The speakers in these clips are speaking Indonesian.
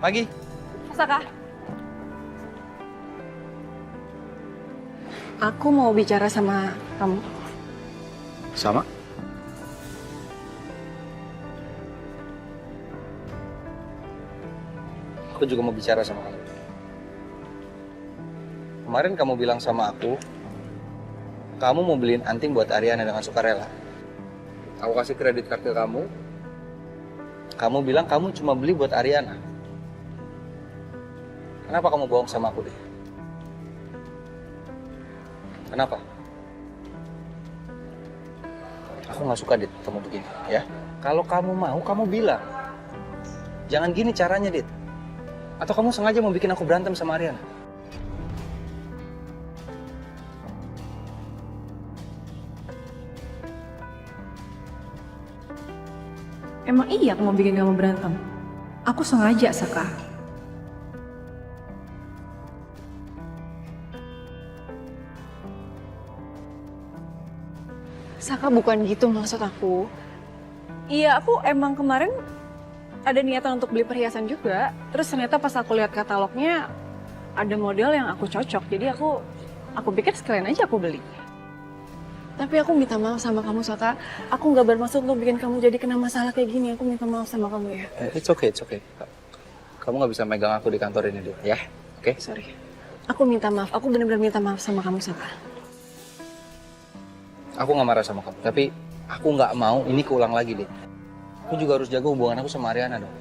Pagi. Saka. Aku mau bicara sama kamu. Sama? Aku juga mau bicara sama kamu. Kemarin kamu bilang sama aku, kamu mau beliin anting buat Ariana dengan sukarela. Aku kasih kredit card ke kamu. Kamu bilang kamu cuma beli buat Ariana. Kenapa kamu bohong sama aku deh? Kenapa? Aku nggak suka Dit, kamu begini, ya. Kalau kamu mau, kamu bilang. Jangan gini caranya, Dit. Atau kamu sengaja mau bikin aku berantem sama Ariana? Emang iya aku mau bikin kamu berantem? Aku sengaja, Saka. Saka, bukan gitu maksud aku. Iya, aku emang kemarin ada niatan untuk beli perhiasan juga. Terus ternyata pas aku lihat katalognya ada model yang aku cocok. Jadi aku pikir sekalian aja aku beli. Tapi aku minta maaf sama kamu, Saka. Aku nggak bermaksud untuk bikin kamu jadi kena masalah kayak gini. Aku minta maaf sama kamu ya. It's okay, it's okay. Kamu nggak bisa megang aku di kantor ini, Dit, ya? Oke? Sorry. Aku minta maaf. Aku benar-benar minta maaf sama kamu, Saka. Aku nggak marah sama kamu, tapi aku nggak mau ini keulang lagi, Dit. Aku juga harus jaga hubungan aku sama Ariana dong.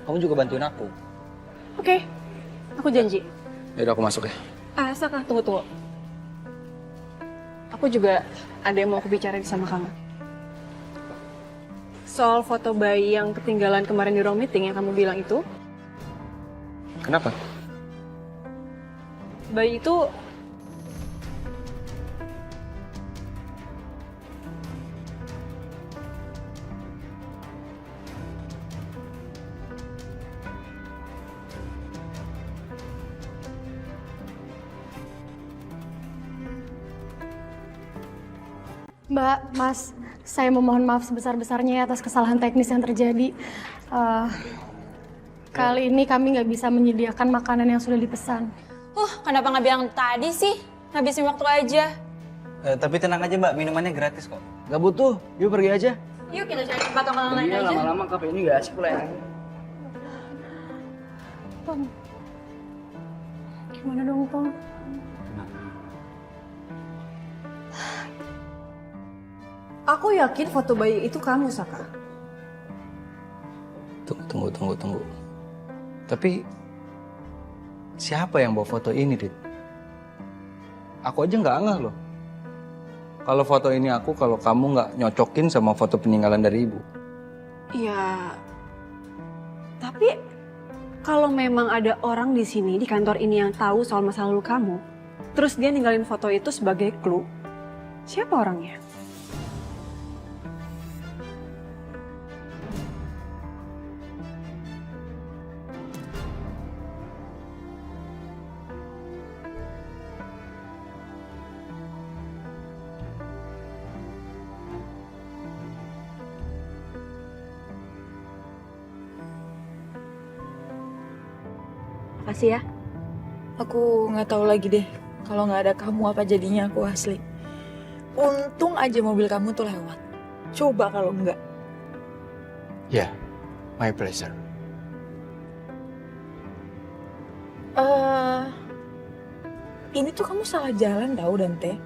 Kamu juga bantuin aku. Oke. Aku janji. Yaudah, aku masuk ya. Saka, tunggu. Aku juga ada yang mau aku bicarain sama kamu. Soal foto bayi yang ketinggalan kemarin di ruang meeting yang kamu bilang itu. Kenapa? Bayi itu Mbak, Mas, saya memohon maaf sebesar-besarnya ya atas kesalahan teknis yang terjadi. Kali ini kami nggak bisa menyediakan makanan yang sudah dipesan. Kenapa nggak bilang tadi sih? Habisin waktu aja. Tapi tenang aja Mbak, minumannya gratis kok. Gak butuh, yuk pergi aja. Yuk kita cari tempat tongkrongan lain aja. Lama-lama kafe ini gak asik pula ya. Tom, gimana dong Tom? aku yakin foto bayi itu kamu, Saka. Tunggu. Tapi siapa yang bawa foto ini, Dit? Aku aja nggak ngeh loh. Kalau foto ini aku, kalau kamu nggak nyocokin sama foto peninggalan dari ibu. Iya. Tapi kalau memang ada orang di sini di kantor ini yang tahu soal masa lalu kamu, terus dia ninggalin foto itu sebagai clue, siapa orangnya? Makasih ya. Aku nggak tahu lagi deh, kalau nggak ada kamu apa jadinya aku asli. Untung aja mobil kamu tuh lewat. Coba kalau enggak. Ya, my pleasure. Ini tuh kamu salah jalan tahu Dante.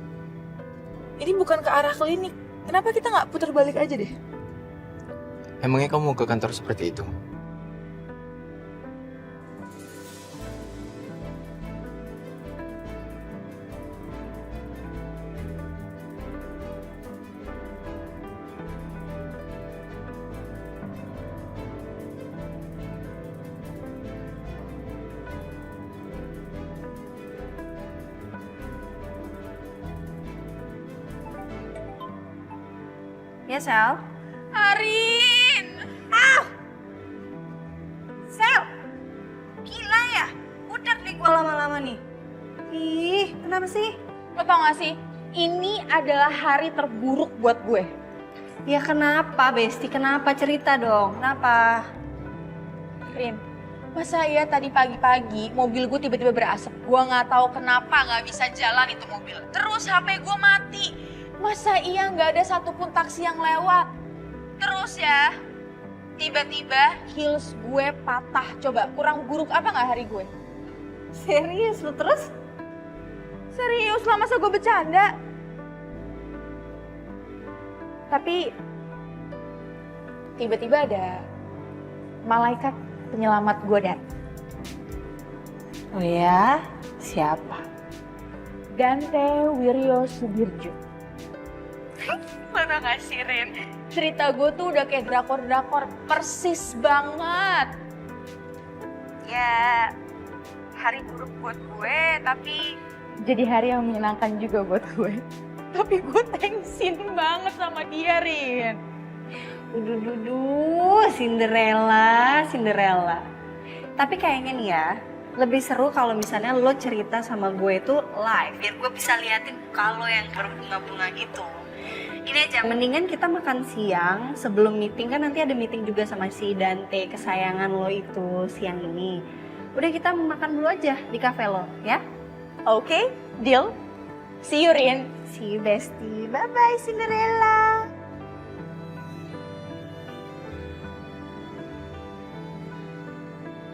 Ini bukan ke arah klinik. Kenapa kita nggak putar balik aja deh? Emangnya kamu mau ke kantor seperti itu? Ya, Sel? Arin! Sel! Gila ya? Udah nih gue lama-lama nih. Ih, kenapa sih? Lo tau gak sih? Ini adalah hari terburuk buat gue. Ya kenapa, Besti? Kenapa? Cerita dong. Kenapa? Rin, Masa iya tadi pagi-pagi mobil gue tiba-tiba berasap. Gue nggak tahu kenapa nggak bisa jalan itu mobil. Terus HP gue mati. Masa iya nggak ada satupun taksi yang lewat. Terus ya, tiba-tiba heels gue patah. Coba kurang buruk apa nggak hari gue? Serius lu terus? Serius lah, masa gue bercanda? Tapi tiba-tiba ada malaikat penyelamat gue datang. Oh ya? Siapa? Dante Wiryo Sudirjo. Mana gak sih, Rin? Cerita gue tuh udah kayak drakor-drakor, persis banget. Ya, hari buruk buat gue, tapi Jadi hari yang menyenangkan juga buat gue. Tapi gue tensin banget sama dia, Rin. dudududu, Cinderella, Cinderella. Tapi kayaknya nih ya, lebih seru kalau misalnya lo cerita sama gue itu live, biar gue bisa liatin muka lo yang berbunga-bunga gitu. Ini aja, mendingan kita makan siang sebelum meeting, kan nanti ada meeting juga sama si Dante kesayangan lo itu siang ini. Udah kita makan dulu aja di cafe lo, ya? Oke, deal. See you, Rin. See you bestie, bye-bye Cinderella.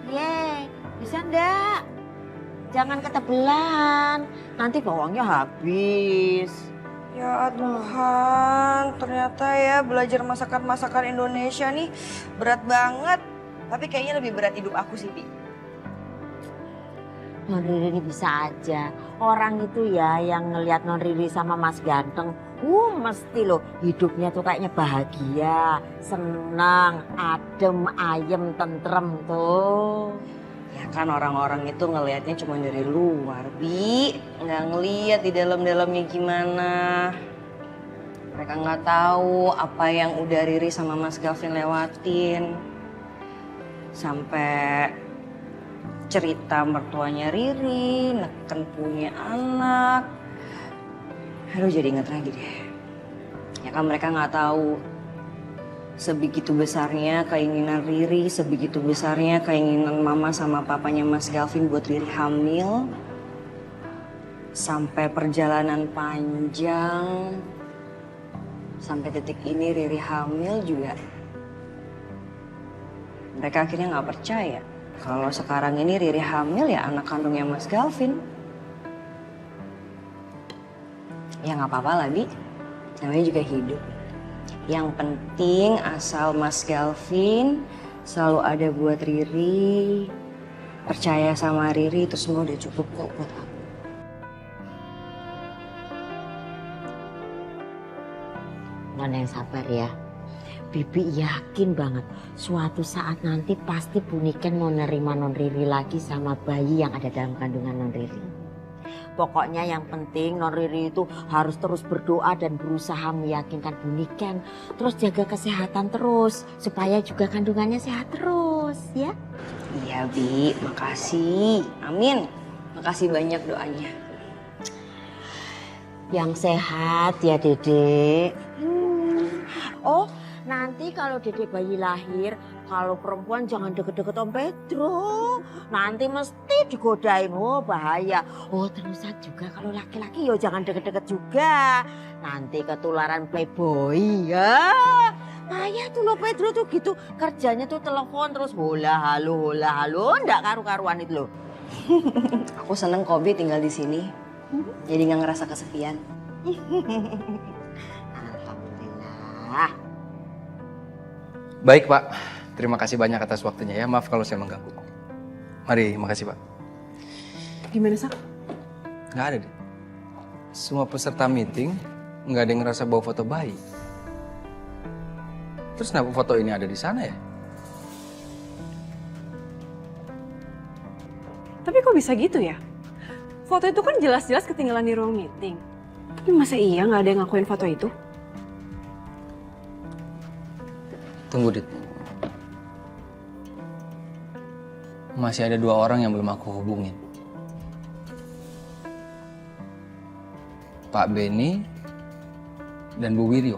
Ye, bisa ndak? Jangan ketebelan, nanti bawangnya habis. Ya Tuhan, ternyata ya belajar masakan-masakan Indonesia nih berat banget. Tapi kayaknya lebih berat hidup aku sih, Bi. Non Riri bisa aja. Orang itu ya yang ngelihat Non Riri sama Mas Ganteng, mesti loh hidupnya tuh kayaknya bahagia, senang, adem, ayem, tentrem tuh. Ya kan orang-orang itu ngelihatnya cuma dari luar, Bi. Nggak ngelihat di dalam-dalamnya gimana. Mereka nggak tahu apa yang udah Riri sama Mas Gavin lewatin. Sampai cerita mertuanya Riri, neken punya anak. Aduh jadi inget lagi deh. Ya kan mereka nggak tahu sebegitu besarnya keinginan Riri, sebegitu besarnya keinginan mama sama papanya Mas Gavin buat Riri hamil. Sampai perjalanan panjang, sampai detik ini Riri hamil juga. Mereka akhirnya nggak percaya kalau sekarang ini Riri hamil ya anak kandungnya Mas Gavin. Ya nggak apa-apa lah, Bi. Namanya juga hidup. Yang penting asal Mas Gavin selalu ada buat Riri, percaya sama Riri, itu semua udah cukup kok buat aku. Non yang sabar ya. Bibi yakin banget suatu saat nanti pasti Bu Niken mau nerima Non Riri lagi sama bayi yang ada dalam kandungan Non Riri. Pokoknya yang penting Non Riri itu harus terus berdoa dan berusaha meyakinkan Bu Niken. Terus jaga kesehatan terus supaya juga kandungannya sehat terus ya. Iya Bi, makasih. Amin. Makasih banyak doanya. Yang sehat ya Dede. Oh, nanti kalau Dede bayi lahir, kalau perempuan jangan deket-deket Om Pedro. Nanti mesti digodain, bahaya. Oh terusan juga kalau laki-laki yo jangan deket-deket juga. Nanti ketularan playboy ya. Kayak tuh lo Pedro tuh gitu, kerjanya tuh telepon terus hola halo, ndak karu-karuan itu loh. Aku seneng kok Bi tinggal di sini. Jadi nggak ngerasa kesepian. Alhamdulillah. Baik Pak, terima kasih banyak atas waktunya ya. Maaf kalau saya mengganggu. Mari, makasih Pak. Gimana, Sak? Nggak ada deh. Semua peserta meeting nggak ada yang ngerasa bawa foto bayi. Terus kenapa foto ini ada di sana ya? Tapi kok bisa gitu ya? Foto itu kan jelas-jelas ketinggalan di ruang meeting. Tapi masa iya nggak ada yang ngakuin foto itu? Tunggu Dit. Masih ada 2 orang yang belum aku hubungin. Pak Benny dan Bu Wiryo.